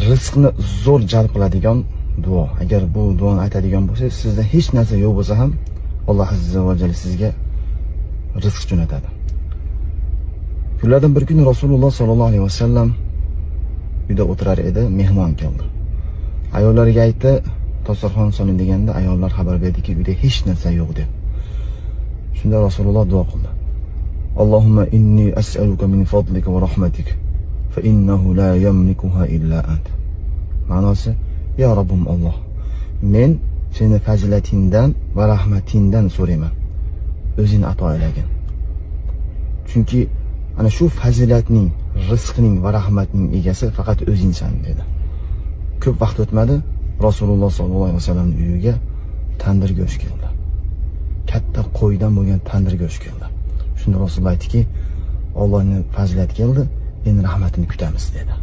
rizqni zo'r jalb qiladigan duo. Agar bu duoni aytadigan bo'lsangiz, sizda hech narsa yo'q bo'lsa ham Alloh azza va jalla sizga rizq jo'natadi. Kunlardan bir kun Rasululloh sollallohu alayhi vasallam uyda o'tirar edi, mehmon keldi. Ayollarga aytdi, dasturxon soling deganda ayollar xabar berdiki, uyda hech narsa yo'q deb. Shunda Rasululloh duo qildi. Allohumma inni as'aluka min fadlika va rahmatik fa innahu la yamlikuha illa ant. Ma'nosi, ya Rabbim Alloh, men seni fazilatingdan va rahmatingdan so'rayman. O'zing ato aylagin. Chunki ana shu fazilatning, rizqning va rahmatning egasi faqat o'zingsan dedi. Ko'p vaqt o'tmadi, Rasululloh sollallohu alayhi vasallamning uyiga tandir go'sht keldi. Katta qo'ydan bo'lgan tandir go'sht keldi. Shunda Rasululloh aytdiki, Allohning fazilati keldi, endi rahmatini kutamiz dedi.